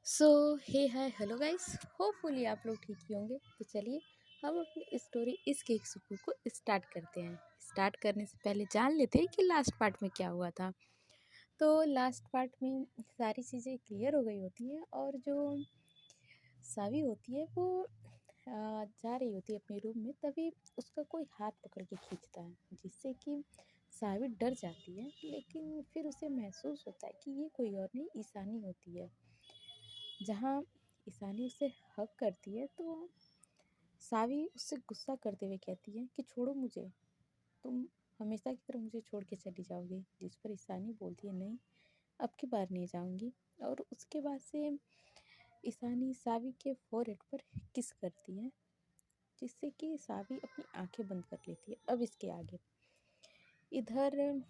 सो हे hi hello guys. Hopefully आप लोग ठीक ही होंगे। तो चलिए हम अपनी स्टोरी इस केक सुकू को स्टार्ट करते हैं। स्टार्ट करने से पहले जान लेते हैं कि लास्ट पार्ट में क्या हुआ था। तो लास्ट पार्ट में सारी चीज़ें क्लियर हो गई होती हैं और जो सावी होती है वो जा रही होती है अपने रूम में, तभी उसका कोई हाथ पकड़ के खींचता है जिससे कि सावी डर जाती है। लेकिन फिर उसे महसूस होता है कि ये कोई और नहीं ईशानी होती है। जहाँ ईशानी उसे हग करती है तो सावी उससे गुस्सा करते हुए कहती है कि छोड़ो मुझे, तुम हमेशा की तरह मुझे छोड़ के चली जाओगी। जिस पर ईशानी बोलती है नहीं, अब की बार नहीं जाऊंगी। और उसके बाद से ईशानी सावी के फोरहेड पर किस करती है जिससे कि सावी अपनी आंखें बंद कर लेती है। अब इसके आगे इधर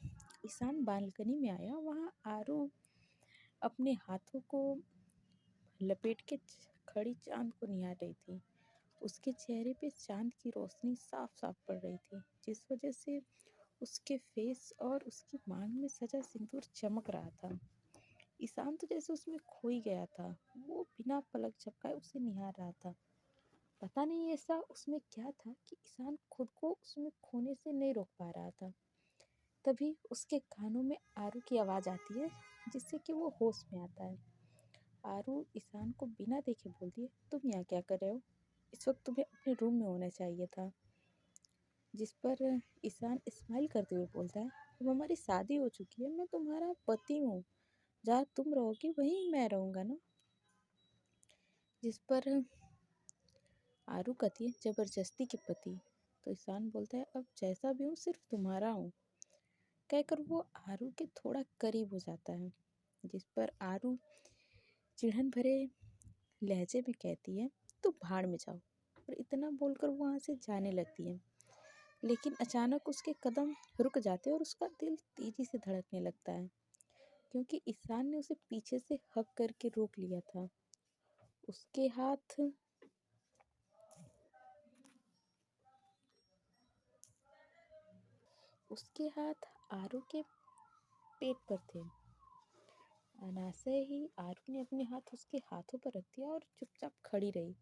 ईशान बालकनी में आया, वहाँ आरू अपने हाथों को लपेट के खड़ी चांद को निहार रही थी। उसके चेहरे पे चांद की रोशनी साफ साफ पड़ रही थी, जिस वजह से उसके फेस और उसकी मांग में सजा सिंदूर चमक रहा था। ईशान तो जैसे उसमें खो ही गया था। वो बिना पलक झपकाए उसे निहार रहा था। पता नहीं ऐसा उसमें क्या था कि ईशान खुद को उसमें खोने से नहीं रोक पा रहा था। तभी उसके कानों में आरू की आवाज़ आती है जिससे कि वो होश में आता है। आरू ईशान को बिना देखे बोलती है, तुम यहाँ क्या कर रहे हो? इस वक्त तुम्हें अपने रूम में होना चाहिए था। जिस पर ईशान स्माइल करते हुए बोलता है, अब हमारी शादी हो चुकी है, मैं तुम्हारा पति हूँ, जहाँ तुम रहोगी वहीं मैं रहूँगा ना। जिस पर आरू कहती है, जबरदस्ती के पति? तो ईशान बोलता है, अब जैसा भी हूँ सिर्फ तुम्हारा हूँ, कहकर वो आरू के थोड़ा करीब हो जाता है। जिस पर आरू चिढ़न भरे लहजे में कहती है, तुम भाड़ में जाओ। और इतना बोलकर वो वहाँ से जाने लगती है। लेकिन अचानक उसके कदम रुक जाते हैं और उसका दिल तेजी से धड़कने लगता है, क्योंकि ईशान ने उसे पीछे से हग करके रोक लिया था। उसके हाथ उसके हाथ आरू के पेट पर थे। अनायासे ही आरू ने अपने हाथ उसके हाथों पर रख दिया और चुपचाप खड़ी रही।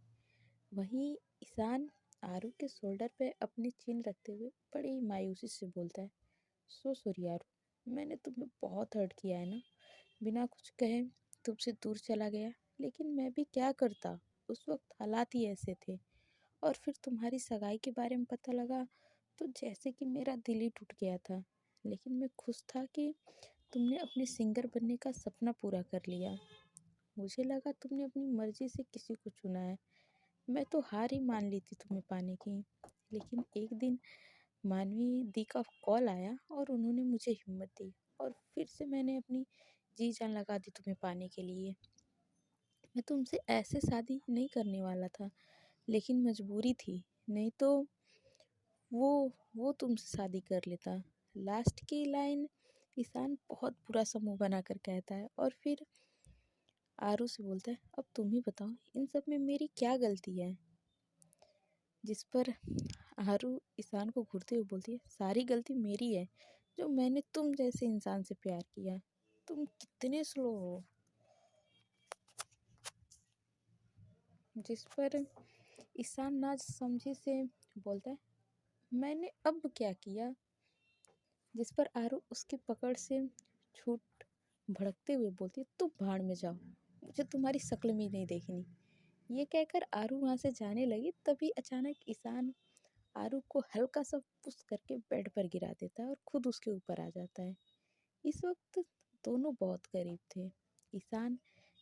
वहीं ईशान आरू के शोल्डर पे अपनी चिन रखते हुए बड़ी मायूसी से बोलता है, सो सॉरी आरू, मैंने तुम्हें बहुत हर्ट किया है ना। बिना कुछ कहे तुमसे दूर चला गया, लेकिन मैं भी क्या करता, उस वक्त हालात ही ऐसे थे। और फिर तुम्हारी सगाई के बारे में पता लगा तो जैसे कि मेरा दिल ही टूट गया था। लेकिन मैं खुश था कि तुमने अपने सिंगर बनने का सपना पूरा कर लिया। मुझे लगा तुमने अपनी मर्जी से किसी को चुना है। मैं तो हार ही मान ली थी तुम्हें पाने की। लेकिन एक दिन मानवी दी का कॉल आया और उन्होंने मुझे हिम्मत दी, और फिर से मैंने अपनी जी जान लगा दी तुम्हें पाने के लिए। मैं तुमसे ऐसे शादी नहीं करने वाला था, लेकिन मजबूरी थी, नहीं तो वो वो तुमसे शादी कर लेता। लास्ट की लाइन ईशान बहुत बुरा सा मुंह बनाकर कहता है और फिर आरू से बोलता है, अब तुम ही बताओ इन सब में मेरी क्या गलती है? जिस पर आरू ईशान को घूरते हुए बोलती है, सारी गलती मेरी है जो मैंने तुम जैसे इंसान से प्यार किया। तुम कितने स्लो हो। जिस पर ईशान ना समझे से बोलता है, मैंने अब क्या किया? जिस पर आरू उसकी पकड़ से छूट भड़कते हुए बोलती है, तुम भाड़ में जाओ, मुझे तुम्हारी शक्ल में नहीं देखनी। ये कहकर आरू वहाँ से जाने लगी, तभी अचानक ईशान आरू को हल्का सा पुश करके बेड पर गिरा देता है और खुद उसके ऊपर आ जाता है। इस वक्त दोनों बहुत करीब थे। ईशान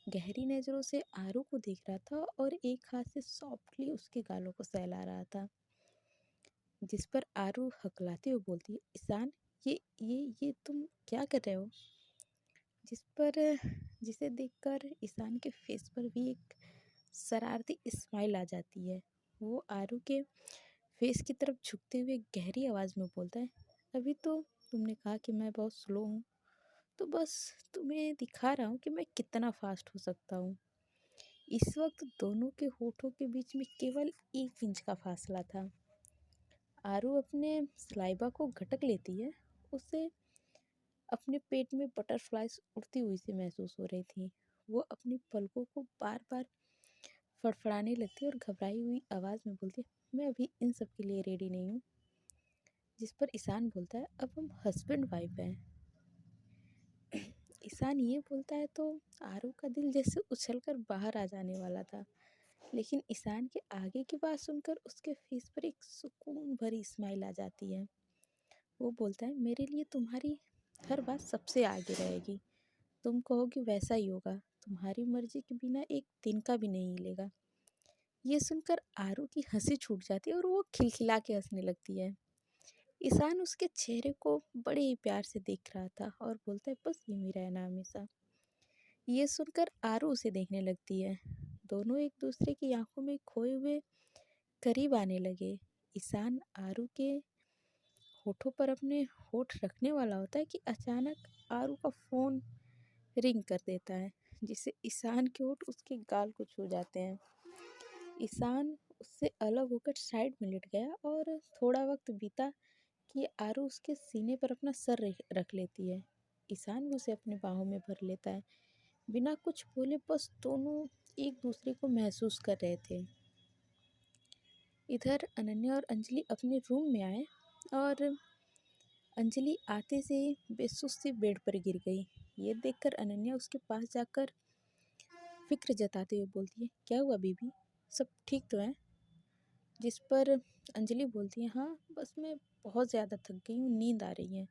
गहरी नज़रों से आरू को देख रहा था और एक हाथ से सॉफ्टली उसके गालों को सहला रहा था। जिस पर आरू हकलाते हुए बोलती है, ईशान, ये तुम क्या कर रहे हो? जिस पर जिसे देखकर ईशान के फेस पर भी एक शरारती स्माइल आ जाती है। वो आरू के फेस की तरफ झुकते हुए गहरी आवाज़ में बोलता है, अभी तो तुमने कहा कि मैं बहुत स्लो हूँ, तो बस तुम्हें दिखा रहा हूँ कि मैं कितना फास्ट हो सकता हूँ। इस वक्त दोनों के होठों के बीच में केवल 1 इंच का फासला था। आरू अपने सलाइवा को घटक लेती है। उसे अपने पेट में बटरफ्लाइज उड़ती हुई सी महसूस हो रही थी। वो अपनी पलकों को बार बार फड़फड़ाने लगती है और घबराई हुई आवाज़ में बोलती है, मैं अभी इन सब के लिए रेडी नहीं हूँ। जिस पर ईशान बोलता है, अब हम हस्बैंड वाइफ हैं। ईशान ये बोलता है तो आरू का दिल जैसे उछलकर बाहर आ जाने वाला था, लेकिन ईशान के आगे की बात सुनकर उसके फेस पर एक सुकून भरी स्माइल आ जाती है। वो बोलता है, मेरे लिए तुम्हारी हर बात सबसे आगे रहेगी। तुम कहोगी वैसा ही होगा। तुम्हारी मर्जी के बिना एक दिन का भी नहीं हिलेगा। ये सुनकर आरू की हंसी छूट जाती है और वो खिलखिला के हंसने लगती है। ईशान उसके चेहरे को बड़े ही प्यार से देख रहा था और बोलता है, बस यूं ही रहना हमेशा। ये सुनकर आरू उसे देखने लगती है। दोनों एक दूसरे की आंखों में खोए हुए करीब आने लगे। ईशान आरू के होठों पर अपने होठ रखने वाला होता है कि अचानक आरू का फोन रिंग कर देता है, जिससे ईशान के होठ उसके गाल को छू जाते हैं। ईशान उससे अलग होकर साइड में लेट गया और थोड़ा वक्त बीता कि आरू उसके सीने पर अपना सर रख लेती है। ईशान भी उसे अपने बाहों में भर लेता है। बिना कुछ बोले बस दोनों एक दूसरे को महसूस कर रहे थे। इधर अनन्या और अंजलि अपने रूम में आए और अंजलि आते से बेसुध सी बेड पर गिर गई। ये देखकर अनन्या उसके पास जाकर फिक्र जताते हुए बोलती है, क्या हुआ बीबी, सब ठीक तो है? जिस पर अंजलि बोलती है, हाँ बस मैं बहुत ज़्यादा थक गई हूँ, नींद आ रही है।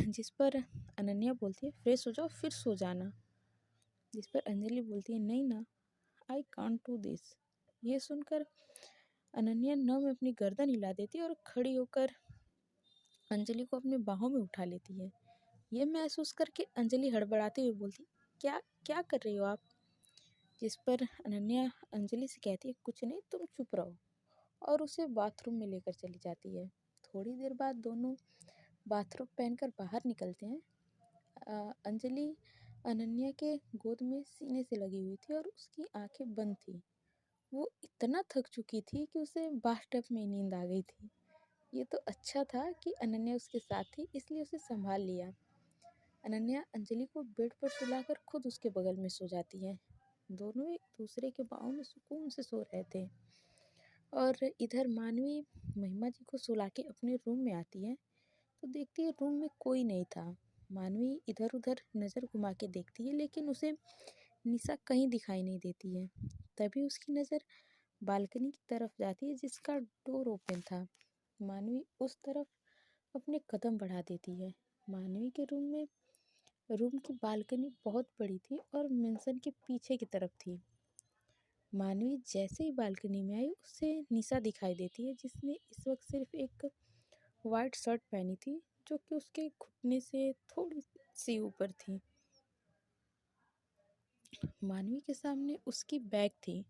जिस पर अनन्या बोलती है, फ्रेश हो जाओ फिर सो जाना। जिस पर अंजलि बोलती है, नहीं ना, आई कांट डू दिस। ये सुनकर अनन्या न में अपनी गर्दन हिला देती है और खड़ी होकर अंजलि को अपने बाहों में उठा लेती है। ये महसूस करके अंजलि हड़बड़ाते हुए बोलती, क्या क्या कर रही हो आप? जिस पर अनन्या अंजलि से कहती है, कुछ नहीं, तुम चुप रहो, और उसे बाथरूम में लेकर चली जाती है। थोड़ी देर बाद दोनों बाथरूम पहनकर बाहर निकलते हैं। अंजलि अनन्या के गोद में सीने से लगी हुई थी और उसकी आंखें बंद थी। वो इतना थक चुकी थी कि उसे बाथटब में नींद आ गई थी। ये तो अच्छा था कि अनन्या उसके साथ थी, इसलिए उसे संभाल लिया। अनन्या अंजलि को बेड पर सुलाकर खुद उसके बगल में सो जाती है। दोनों एक दूसरे के बाहों में सुकून से सो रहे थे। और इधर मानवी महिमा जी को सुला के अपने रूम में आती है तो देखती है रूम में कोई नहीं था। मानवी इधर उधर नज़र घुमा के देखती है, लेकिन उसे निशा कहीं दिखाई नहीं देती है। तभी उसकी नज़र बालकनी की तरफ जाती है जिसका डोर ओपन था। मानवी उस तरफ अपने कदम बढ़ा देती है। मानवी के रूम की बालकनी बहुत बड़ी थी और मेंशन के पीछे की तरफ थी। मानवी जैसे ही बालकनी में आई उसे निशा दिखाई देती है, जिसने इस वक्त सिर्फ एक वाइट शर्ट पहनी थी जो कि उसके घुटने से थोड़ी सी ऊपर थी। मानवी के सामने उसकी बैग थी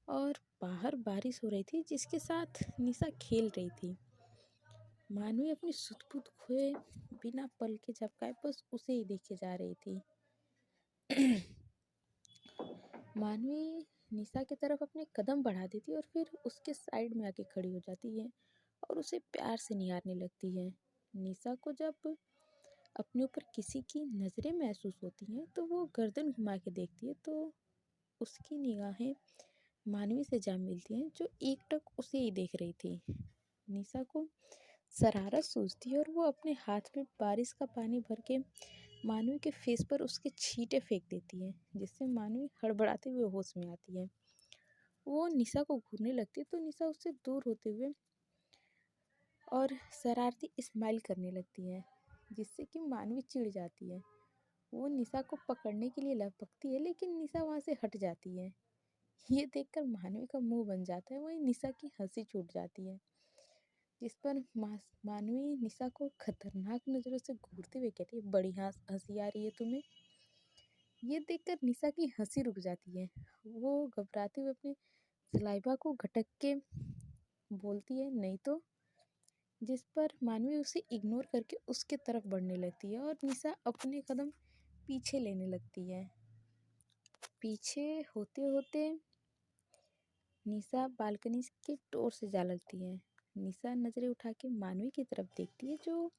और बाहर बारिश हो रही थी जिसके साथ निशा खेल रही थी। मानवी अपनी सुध-बुध खोए बिना पल के झपकाए बस उसे ही देखे जा रही थी। मानवी निशा की तरफ अपने कदम बढ़ा देती है और फिर उसके साइड में आके खड़ी हो जाती है और उसे प्यार से निहारने लगती है। निशा को जब अपने ऊपर किसी की नज़रें महसूस होती हैं तो वो गर्दन घुमा के देखती है तो उसकी निगाहें मानवी से जा मिलती हैं जो एकटक उसे ही देख रही थी। निशा को शरारत सूझती है और वो अपने हाथ में बारिश का पानी भर के मानवी के फेस पर उसके छींटे फेंक देती है, जिससे मानवी हड़बड़ाते हुए होश में आती है। वो निशा को घूरने लगती है तो निशा उससे दूर होते हुए और शरारती स्माइल करने लगती है, जिससे कि मानवी चिढ़ जाती है। वो निशा को पकड़ने के लिए लपकती है लेकिन निशा वहाँ से हट जाती है। ये देखकर मानवी का मुंह बन जाता है, वहीं निशा की हंसी छूट जाती है। जिस पर मानवी निशा को खतरनाक नज़रों से घूरते हुए कहती है, बड़ी हंसी आ रही है तुम्हें? ये देखकर निशा की हंसी रुक जाती है। वो घबराते हुए अपने सलाइवा को घटक के बोलती है, नहीं तो। जिस पर मानवी उसे इग्नोर करके उसके तरफ बढ़ने लगती है और निशा अपने कदम पीछे लेने लगती है। पीछे होते होते निशा बालकनी के डोर से जा लगती है। निशा नज़रें उठा के मानवी की तरफ देखती है जो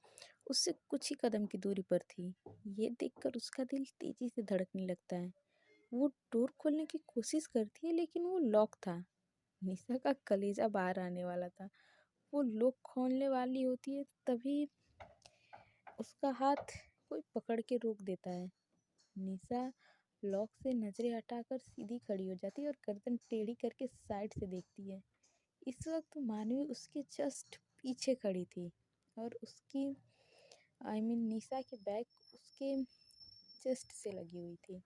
उससे कुछ ही कदम की दूरी पर थी। ये देखकर उसका दिल तेजी से धड़कने लगता है। वो डोर खोलने की कोशिश करती है लेकिन वो लॉक था। निशा का कलेजा बाहर आने वाला था। वो लॉक खोलने वाली होती है तभी उसका हाथ कोई पकड़ के रोक देता है। निशा लॉक से नजरें हटाकर सीधी खड़ी हो जाती है और गर्दन टेढ़ी करके साइड से देखती है। इस वक्त मानवी उसके जस्ट पीछे खड़ी थी और उसकी निशा की बैग उसके चेस्ट से लगी हुई थी।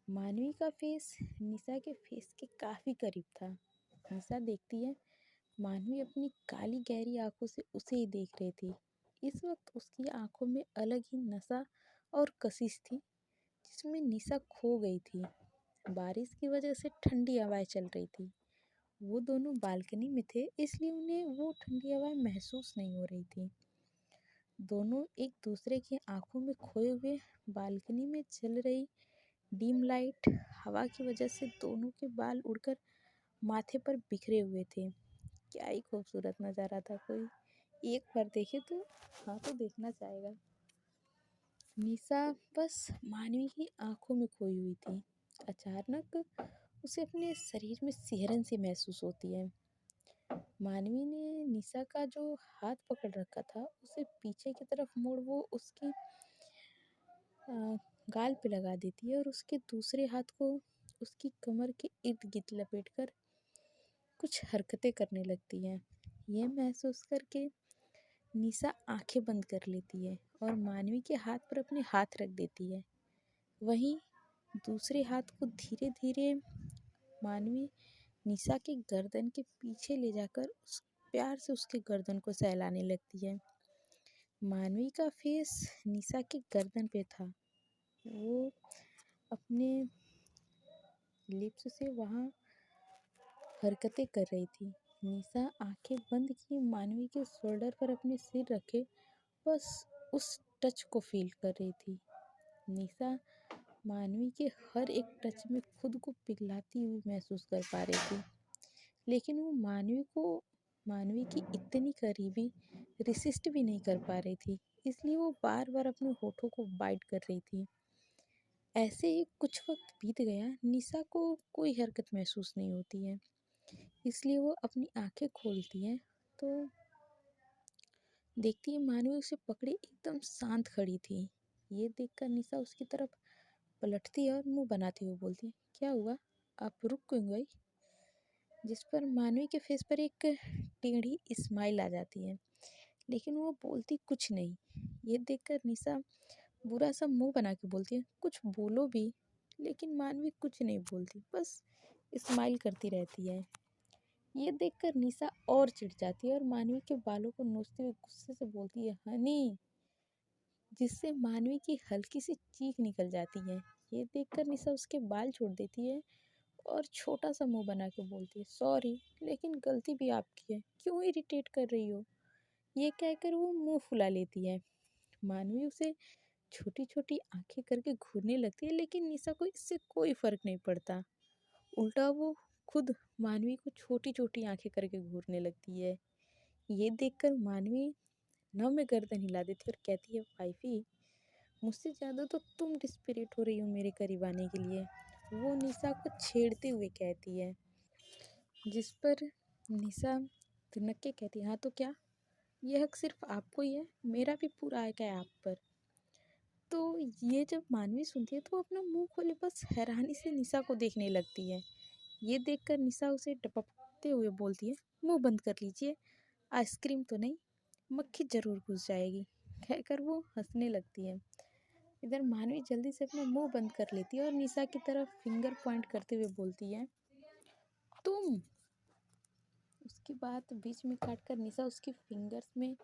मानवी का फेस निशा के फेस के काफ़ी करीब था। निशा देखती है मानवी अपनी काली गहरी आंखों से उसे ही देख रही थी। इस वक्त उसकी आंखों में अलग ही नशा और कशिश थी जिसमें निशा खो गई थी। बारिश की वजह से ठंडी हवाएं चल रही थी। वो दोनों बालकनी में थे इसलिए उन्हें वो ठंडी हवाएं महसूस नहीं हो रही थी। दोनों एक दूसरे की आंखों में खोए हुए बालकनी में चल रही डिम लाइट हवा की वजह से दोनों के बाल उड़कर माथे पर बिखरे हुए थे। क्या ही खूबसूरत नज़ारा था। कोई एक बार देखे तो हाँ तो देखना चाहेगा। निशा बस मानवी की आंखों में खोई हुई थी। अचानक उसे अपने शरीर में सिहरन सी महसूस होती है। मानवी ने निशा का जो हाथ पकड़ रखा था उसे पीछे की तरफ मोड़ वो उसकी गाल पे लगा देती है और उसके दूसरे हाथ को उसकी कमर के इर्द गिर्द लपेटकर कुछ हरकतें करने लगती है। यह महसूस करके निशा आंखें बंद कर लेती है और मानवी के हाथ पर अपने हाथ रख देती है। वहीं दूसरे हाथ को धीरे धीरे मानवी निशा के गर्दन के पीछे ले जाकर प्यार से उसके गर्दन को सहलाने लगती है। मानवी का फेस निशा के गर्दन पे था। वो अपने लिप्स से वहाँ हरकतें कर रही थी। निशा आंखें बंद किए मानवी के शोल्डर पर अपने सिर रखे बस उस टच को फील कर रही थी। निशा मानवी के हर एक टच में खुद को पिघलाती हुई महसूस कर पा रही थी लेकिन वो मानवी की इतनी करीबी रेसिस्ट भी नहीं कर पा रही थी इसलिए वो बार बार अपने होठों को बाइट कर रही थी। ऐसे ही कुछ वक्त बीत गया। निशा को कोई हरकत महसूस नहीं होती है इसलिए वो अपनी आंखें खोलती है तो देखती है मानवी उसे पकड़े एकदम शांत खड़ी थी। ये देखकर निशा उसकी तरफ पलटती है और मुंह बनाती हुई बोलती है, क्या हुआ, आप रुक क्यों गई? जिस पर मानवी के फेस पर एक टेढ़ी स्माइल आ जाती है लेकिन वो बोलती कुछ नहीं। ये देखकर निशा बुरा सा मुंह बना के बोलती है, कुछ बोलो भी। लेकिन मानवी कुछ नहीं बोलती, बस स्माइल करती रहती है। ये देखकर निशा और चिढ़ जाती है और मानवी के बालों को नोचते हुए गुस्से से बोलती है, हनी, जिससे मानवी की हल्की सी चीख निकल जाती है। ये देखकर निशा उसके बाल छोड़ देती है और छोटा सा मुंह बना के बोलती है, सॉरी, लेकिन गलती भी आपकी है, क्यों इरिटेट कर रही हो? ये कहकर वो मुंह फुला लेती है। मानवी उसे छोटी छोटी आंखें करके घूरने लगती है लेकिन निशा को इससे कोई फर्क नहीं पड़ता। उल्टा वो खुद मानवी को छोटी छोटी आंखें करके घूरने लगती है। ये देखकर मानवी नम गर्दन हिला देती है और कहती है, वाइफी, मुझसे ज़्यादा तो तुम डिस्परेट हो रही हो मेरे करीब आने के लिए। वो निशा को छेड़ते हुए कहती है। जिस पर निशा तिनक के कहती है, हाँ तो क्या, यह हक सिर्फ आपको ही है, मेरा भी पूरा हक है आप पर। तो ये जब मानवी सुनती है तो वो अपना मुंह खोले बस हैरानी से निशा को देखने लगती है। ये देखकर निशा उसे टपकते हुए बोलती है, मुंह बंद कर लीजिए, आइसक्रीम तो नहीं, मक्खी जरूर घुस जाएगी, कहकर वो हंसने लगती है। इधर मानवी जल्दी से अपना मुंह बंद कर लेती है और निशा की तरफ फिंगर पॉइंट करते हुए बोलती है, तुम। उसकी बात बीच में काट कर निशा उसकी फिंगर्स में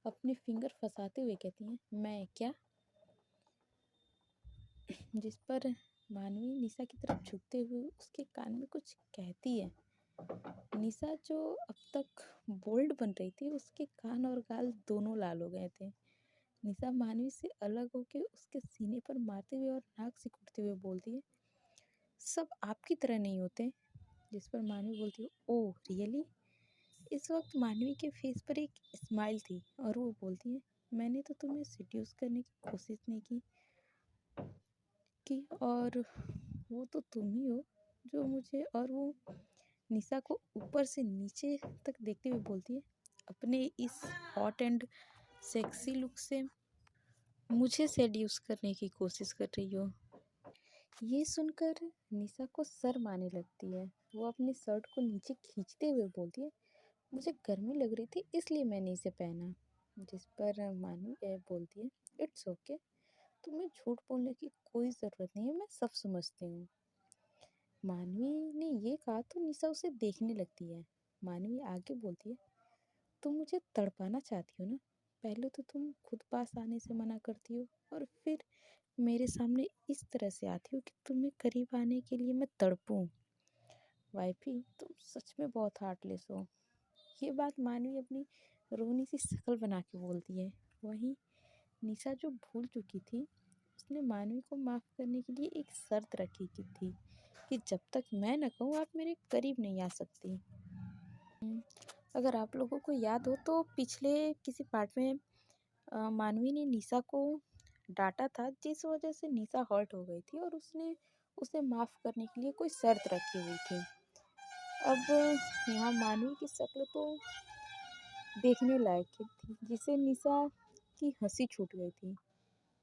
अपने फिंगर फंसाते हुए कहती है, मैं क्या? जिस पर मानवी निशा की तरफ झुकते हुए उसके कान में कुछ कहती है। निशा जो अब तक बोल्ड बन रही थी उसके कान और गाल दोनों लाल हो गए थे। निशा मानवी से अलग होकर उसके सीने पर मारते हुए और नाक सिकुड़ते हुए बोलती है, सब आपकी तरह नहीं होते। जिस पर मानवी बोलती है, ओह रियली? इस वक्त मानवी के फेस पर एक स्माइल थी और वो बोलती है, मैंने तो तुम्हें सेड्यूस करने की कोशिश नहीं की और वो तो तुम ही हो जो मुझे और वो निशा को ऊपर से नीचे तक देखते हुए बोलती है, अपने इस हॉट एंड सेक्सी लुक से मुझे सेड्यूस करने की कोशिश कर रही हो। ये सुनकर निशा को शर्म आने लगती है। वो अपनी शर्ट को नीचे खींचते हुए बोलती है, मुझे गर्मी लग रही थी इसलिए मैंने इसे पहना। जिस पर मानवी बोलती है, इट्स ओके, तुम्हें झूठ बोलने की कोई ज़रूरत नहीं है, मैं सब समझती हूँ। मानवी ने ये कहा तो निशा उसे देखने लगती है। मानवी आगे बोलती है, तुम मुझे तड़पाना चाहती हो ना? पहले तो तुम खुद पास आने से मना करती हो और फिर मेरे सामने इस तरह से आती हो कि तुम्हें करीब आने के लिए मैं तड़पूं। वाइफी, तुम सच में बहुत हार्टलेस हो। ये बात मानवी अपनी रोनी सी शक्ल बना के बोलती है। वहीं निशा जो भूल चुकी थी, उसने मानवी को माफ़ करने के लिए एक शर्त रखी की थी कि जब तक मैं न कहूँ आप मेरे करीब नहीं आ सकती। अगर आप लोगों को याद हो तो पिछले किसी पार्ट में मानवी ने निशा को डांटा था, जिस वजह से निशा हर्ट हो गई थी और उसने उसे माफ़ करने के लिए कोई शर्त रखी हुई थी। अब यहाँ मानवी की शक्ल तो देखने लायक थी, जिसे निशा की हंसी छूट गई थी।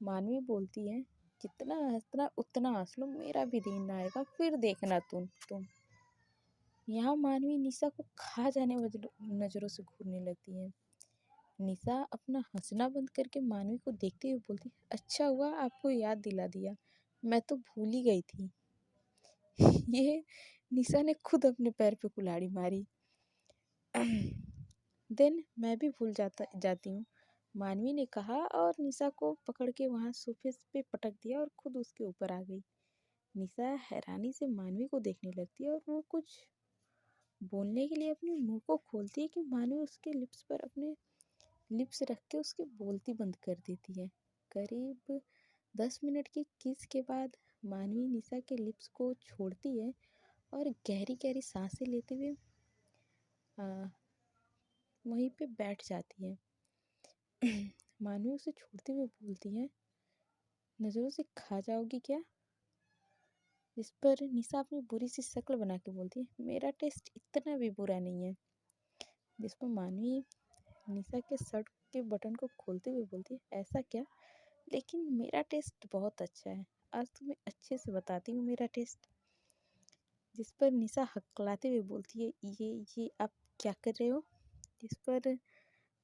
मानवी बोलती है, जितना हंसना उतना हंस लो, मेरा भी दिन आएगा, फिर देखना तुम। यहाँ मानवी निशा को खा जाने नजरों से घूरने लगती है। निशा अपना हंसना बंद करके मानवी को देखते हुए बोलती, अच्छा हुआ आपको याद दिला दिया, मैं तो भूल ही गई थी। ये निशा ने खुद अपने पैर पे कुल्हाड़ी मारी। देन मैं भी भूल जाती हूँ, मानवी ने कहा और निशा को पकड़ के वहाँ सोफे पे पटक दिया और खुद उसके ऊपर आ गई। निशा हैरानी से मानवी को देखने लगती है और वो कुछ बोलने के लिए अपने मुंह को खोलती है कि मानवी उसके लिप्स पर अपने लिप्स रख के उसकी बोलती बंद कर देती है। करीब 10 मिनट की किस के बाद मानवी निशा के लिप्स को छोड़ती है और गहरी गहरी सांसें लेते हुए वहीं पे बैठ जाती है। मानवी उसे छोड़ते हुए बोलती है, नज़रों से खा जाओगी क्या? इस पर निशा अपनी बुरी सी शक्ल बना के बोलती है, मेरा टेस्ट इतना भी बुरा नहीं है। जिस पर मानवी निशा के शर्ट के बटन को खोलते हुए बोलती है, ऐसा क्या? लेकिन मेरा टेस्ट बहुत अच्छा है, आज तुम्हें अच्छे से बताती हूँ मेरा टेस्ट। जिस पर निशा हकलाते हुए बोलती है, ये आप क्या कर रहे हो? जिस पर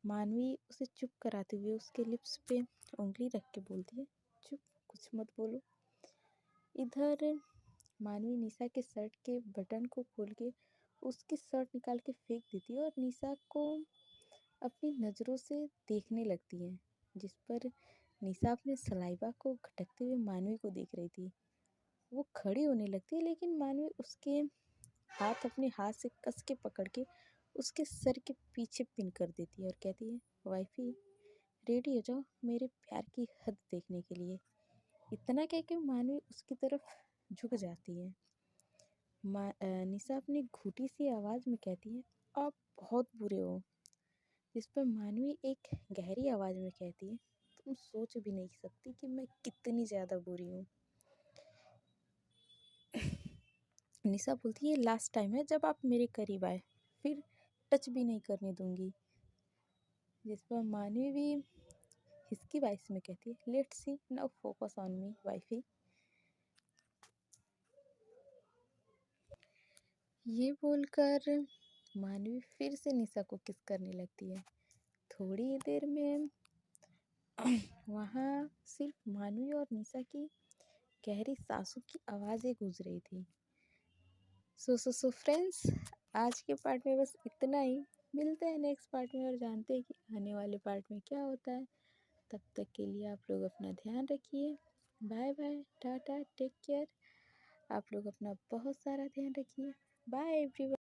मानवी उसे चुप कराते हुए उसके लिप्स पे उंगली रख के बोलती है, चुप, कुछ मत बोलो। इधर मानवी निशा के शर्ट के बटन को खोल के उसकी शर्ट निकाल के फेंक देती है और निशा को अपनी नज़रों से देखने लगती है। जिस पर निशा अपने सलाइवा को घटकते हुए मानवी को देख रही थी। वो खड़ी होने लगती है लेकिन मानवी उसके हाथ अपने हाथ से कस के पकड़ के उसके सर के पीछे पिन कर देती है और कहती है, वाइफी रेडी हो जाओ मेरे प्यार की हद देखने के लिए। इतना कह के मानवी उसकी तरफ झुक जाती है। निशा अपनी घुटी सी आवाज़ में कहती है, आप बहुत बुरे हो। जिस पर मानवी एक गहरी आवाज़ में कहती है, तुम सोच भी नहीं सकती कि मैं कितनी ज़्यादा बुरी हूँ। निशा बोलती है, लास्ट टाइम है जब आप मेरे करीब आए, फिर टच भी नहीं करने दूंगी। जिस पर मानवी भी हिसकी वॉइस में कहती है, let's see now, focus on me wifey. ये बोलकर मानवी फिर से निशा को किस करने लगती है। थोड़ी देर में वहाँ सिर्फ मानवी और निशा की गहरी सांसों की आवाज़ें गूंज रही थी। सो फ्रेंड्स, आज के पार्ट में बस इतना ही। मिलते हैं नेक्स्ट पार्ट में और जानते हैं कि आने वाले पार्ट में क्या होता है। तब तक के लिए आप लोग अपना ध्यान रखिए। Bye bye, tata, take care. आप लोग अपना बहुत सारा ध्यान रखिए। Bye everyone.